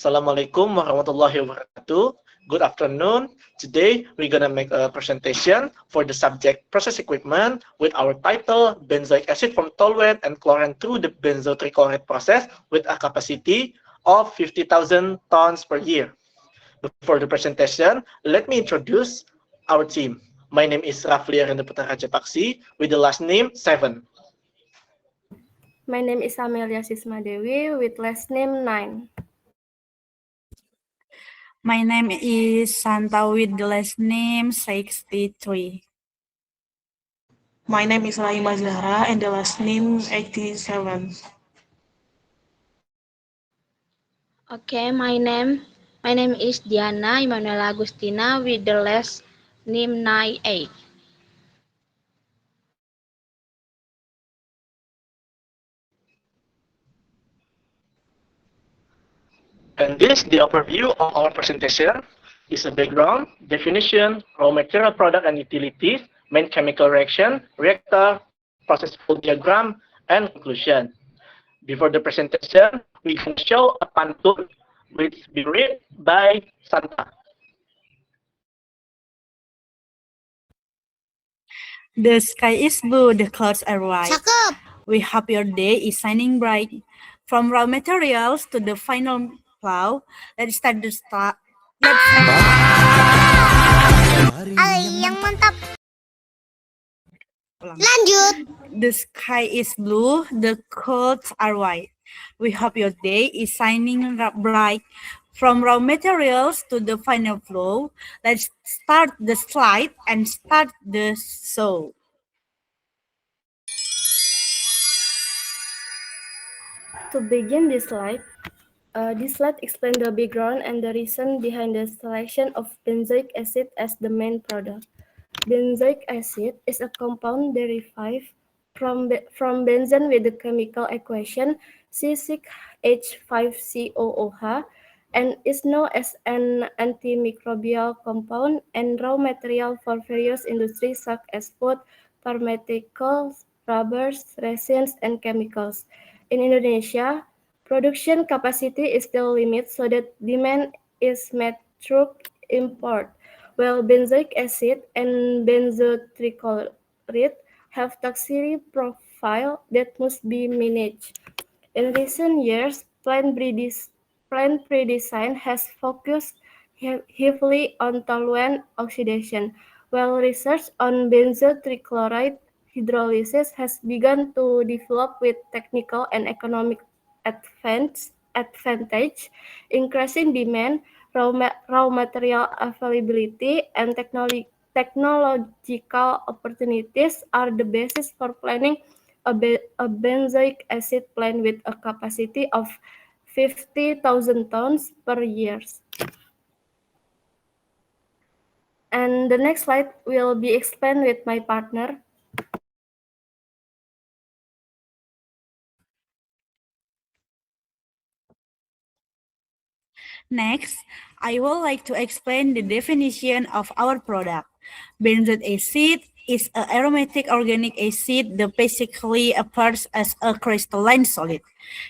Assalamualaikum warahmatullahi wabarakatuh. Good afternoon. Today we're gonna make a presentation for the subject process equipment with our title benzoic acid from toluene and chlorine through the benzotrichloride process with a capacity of 50,000 tons per year. Before the presentation, let me introduce our team. My name is Rafli Arenda Putra Paksi with the last name 7. My name is Amelia Sismadewi with last name 9. My name is Santa with the last name 63. My name is Laima Zahra and the last name 87. Okay, my name is Diana Emanuela Agustina with the last name 98. And this, the overview of our presentation, is a background, definition, raw material product and utilities, main chemical reaction, reactor, process flow diagram, and conclusion. Before the presentation, we can show a pantun which be read by Santa. The sky is blue, the clouds are white. Cakep. We hope your day is shining bright. From raw materials to the final plow, let's start the start. Yang mantap. Lanjut. The sky is blue, the clouds are white. We hope your day is shining bright. From raw materials to the final flow, let's start the slide and start the show. To begin this slide explains the background and the reason behind the selection of benzoic acid as the main product. Benzoic acid is a compound derived from benzene with the chemical equation C6H5COOH and is known as an antimicrobial compound and raw material for various industries such as food, pharmaceuticals, rubbers, resins, and chemicals. In Indonesia, production capacity is still limited, so that demand is met through import, while benzoic acid and benzotrichloride have toxicity profile that must be managed. In recent years, plant pre-design has focused heavily on toluene oxidation, while research on benzotrichloride hydrolysis has begun to develop with technical and economic advantage, increasing demand, raw material availability, and technological opportunities are the basis for planning a benzoic acid plant with a capacity of 50,000 tons per year. And the next slide will be explained with my partner. Next, I would like to explain the definition of our product. Benzoic acid is an aromatic organic acid that basically appears as a crystalline solid.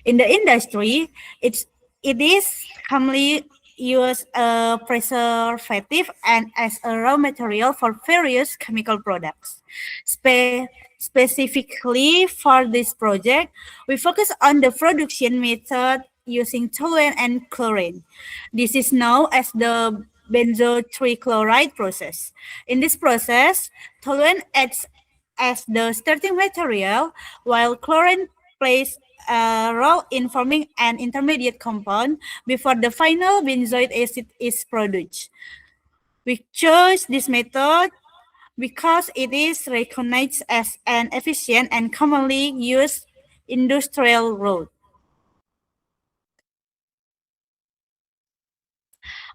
In the industry, it is commonly used as a preservative and as a raw material for various chemical products. Specifically for this project, we focus on the production method using toluene and chlorine. This is known as the benzotrichloride process. In this process, toluene acts as the starting material, while chlorine plays a role in forming an intermediate compound before the final benzoic acid is produced. We chose this method because it is recognized as an efficient and commonly used industrial route.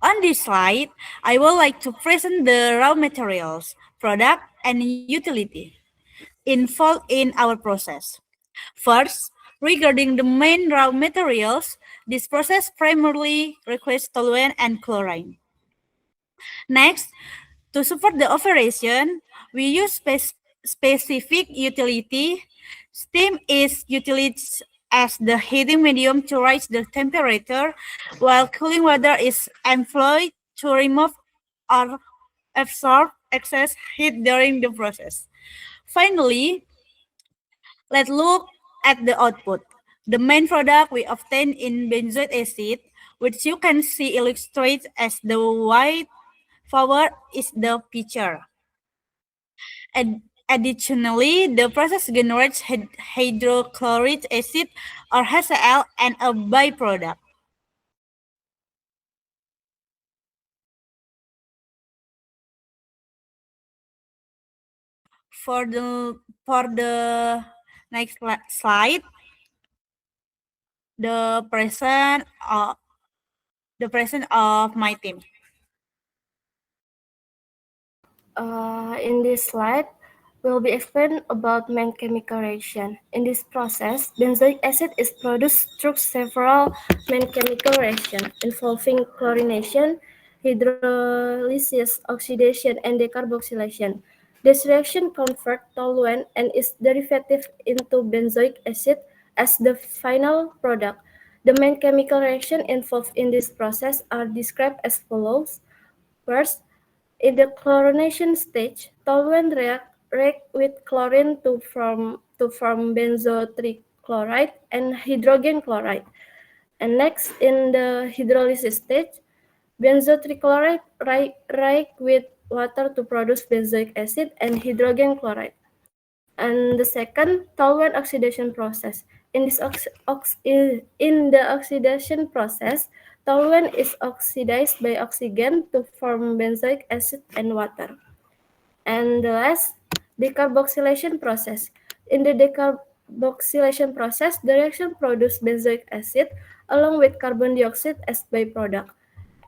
On this slide, I would like to present the raw materials, product, and utility involved in our process. First, regarding the main raw materials, this process primarily requires toluene and chlorine. Next, to support the operation, we use specific utility. Steam is utilized as the heating medium to raise the temperature, while cooling water is employed to remove or absorb excess heat during the process. Finally, let's look at the output. The main product we obtain in benzoic acid, which you can see illustrated as the white flower, is the picture. Additionally, the process generates hydrochloric acid or HCl and a byproduct. For the next slide, the present of my team. In this slide, will be explained about main chemical reaction. In this process, benzoic acid is produced through several main chemical reactions involving chlorination, hydrolysis, oxidation, and decarboxylation. This reaction converts toluene and its derivative into benzoic acid as the final product. The main chemical reaction involved in this process are described as follows. First, in the chlorination stage, toluene react with chlorine to form benzo trichloride and hydrogen chloride. And next, in the hydrolysis stage, benzo trichloride react with water to produce benzoic acid and hydrogen chloride. And the second, toluene oxidation process. In the oxidation process, toluene is oxidized by oxygen to form benzoic acid and water. And the last, decarboxylation process. In the decarboxylation process, the reaction produces benzoic acid along with carbon dioxide as byproduct.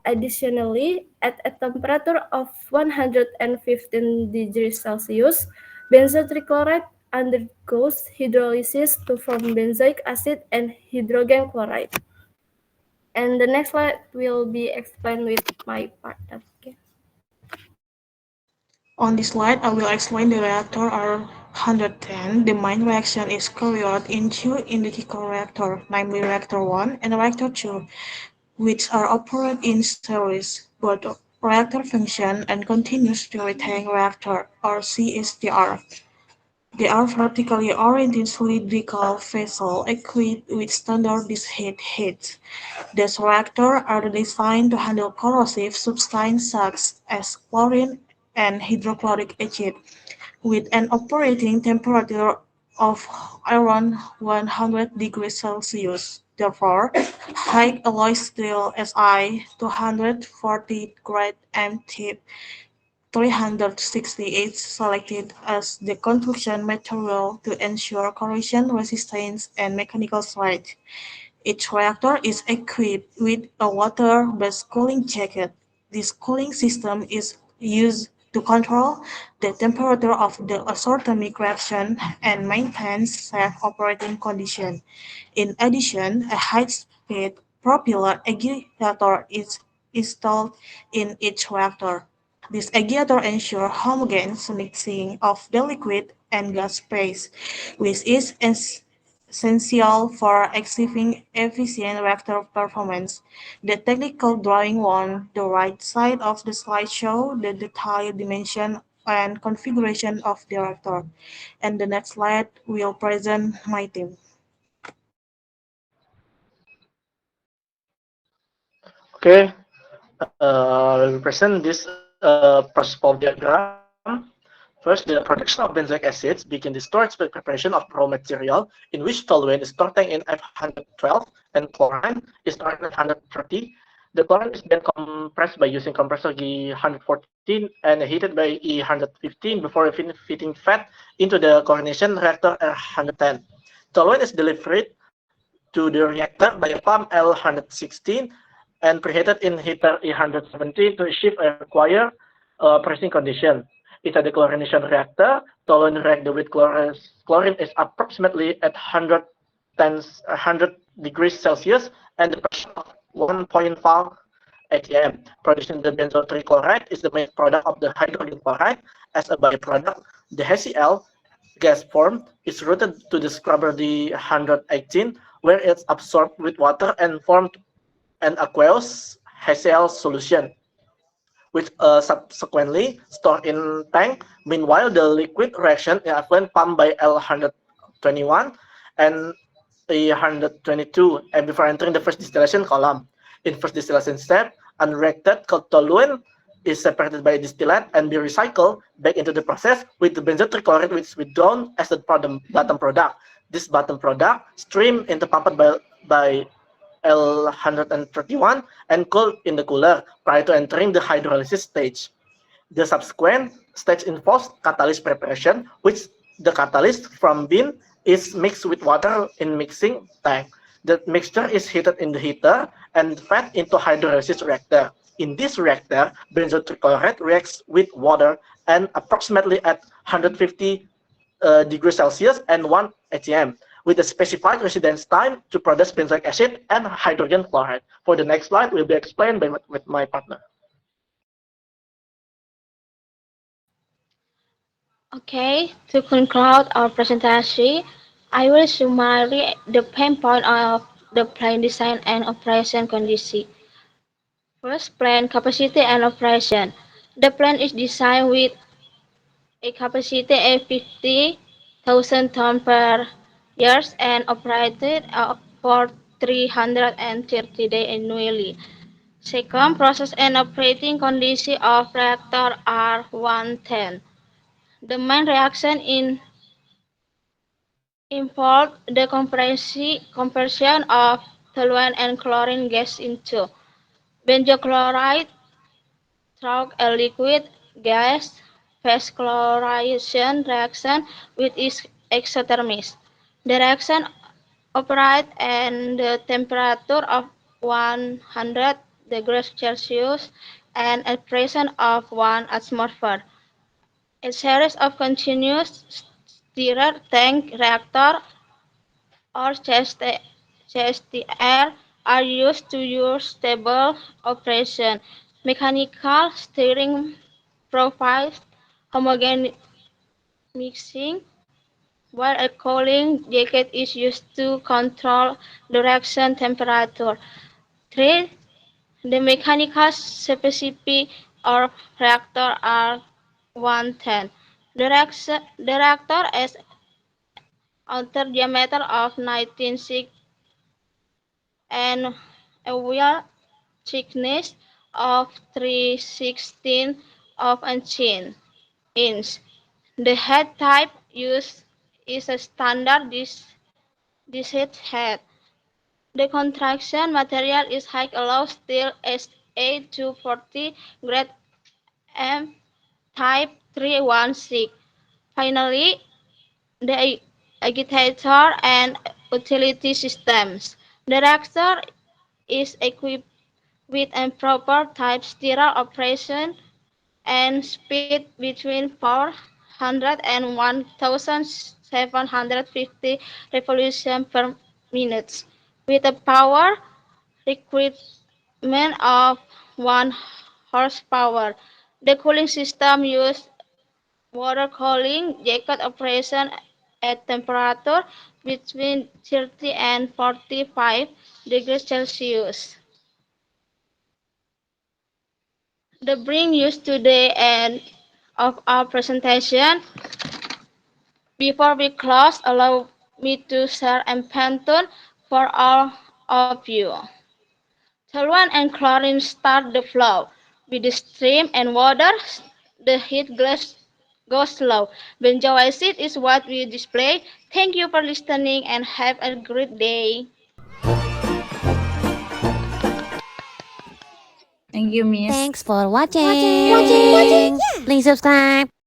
Additionally, at a temperature of 115 degrees Celsius, benzo trichloride undergoes hydrolysis to form benzoic acid and hydrogen chloride. And the next slide will be explained with my partner. Okay. On this slide, I will explain the reactor R110. The main reaction is carried out in two identical reactors, namely reactor 1 and reactor 2, which are operated in series. Both reactor function and continuous stirring reactor, or CSTR. They are vertically oriented cylindrical vessels equipped with standard heat heads. These reactors are designed to handle corrosive substances such as chlorine and hydrochloric acid, with an operating temperature of around 100 degrees Celsius. Therefore, high alloy steel Si 240 grade MT 360 is selected as the construction material to ensure corrosion resistance and mechanical strength. Each reactor is equipped with a water-based cooling jacket. This cooling system is used to control the temperature of the isothermic reaction and maintain safe operating conditions. In addition, a high-speed propeller agitator is installed in each reactor. This agitator ensures homogeneous mixing of the liquid and gas phase, which is essential for achieving efficient reactor performance. The technical drawing on the right side of the slide shows the detailed dimension and configuration of the reactor. And the next slide will present my team. Okay, we'll present this process flow diagram. First, the production of benzoic acids begin the storage by preparation of raw material, in which toluene is stored in F112 and chlorine is stored in F130. The chlorine is then compressed by using compressor G114 and heated by E115 before feeding fat into the chlorination reactor R110. Toluene is delivered to the reactor by a pump L116 and preheated in heater E117 to achieve a required pressing condition. Inside the chlorination reactor, toluene reacted with chlorine is approximately at 100 degrees Celsius and the pressure of 1.5 atm. Producing the benzo trichloride is the main product of the hydrogen chloride. As a byproduct, the HCl gas form is routed to the scrubber D118, where it's absorbed with water and formed an aqueous HCl solution, which subsequently stored in tank. Meanwhile, the liquid reaction in effluent pumped by L121 and A122, and before entering the first distillation column. In first distillation step, unreacted toluene is separated by distillate and be recycled back into the process with the benzoyl trichloride, which is withdrawn as the bottom product. This bottom product stream into pumped by L131 and cooled in the cooler prior to entering the hydrolysis stage. The subsequent stage involves catalyst preparation, which the catalyst from bean is mixed with water in mixing tank. The mixture is heated in the heater and fed into hydrolysis reactor. In this reactor, benzoyl trichloride reacts with water and approximately at 150 degrees Celsius and 1 atm with a specified residence time to produce benzoic acid and hydrogen chloride. For the next slide will be explained with my partner. Okay, to conclude our presentation, I will summarize the main point of the plant design and operation condition. First, plant capacity and operation. The plant is designed with a capacity of 50,000 tons per year and operated for 330 days annually. Second, process and operating condition of reactor are 110. The main reaction involved the conversion of toluene and chlorine gas into benzochloride through a liquid gas phase chlorination reaction which is exothermic. The reaction operates at the temperature of 100 degrees Celsius and a pressure of 1 atmosphere. A series of continuous stirrer tank reactor or CSTR are used to use stable operation. Mechanical stirring provides homogeneous mixing, while a cooling jacket is used to control the reaction temperature. 3. The mechanical specificity of reactor are 110. The reactor has outer diameter of 19.6 and a wheel thickness of 3/16 of an inch. The head type used is a standard disc head. The contraction material is high alloy steel SA240 grade M type 316. Finally, the agitator and utility systems. The reactor is equipped with a proper type stirrer operation and speed between 400 and 1750 revolutions per minute, with a power requirement of 1 horsepower. The cooling system uses water cooling jacket operation at temperature between 30 and 45 degrees Celsius. The bring used to the end of our presentation. Before we close, allow me to share a pantun for all of you. Toluene and chlorine start the flow. With the stream and water, the heat goes slow. Benzoic acid is what we display. Thank you for listening and have a great day. Thank you, Miss. Thanks for watching. Please subscribe.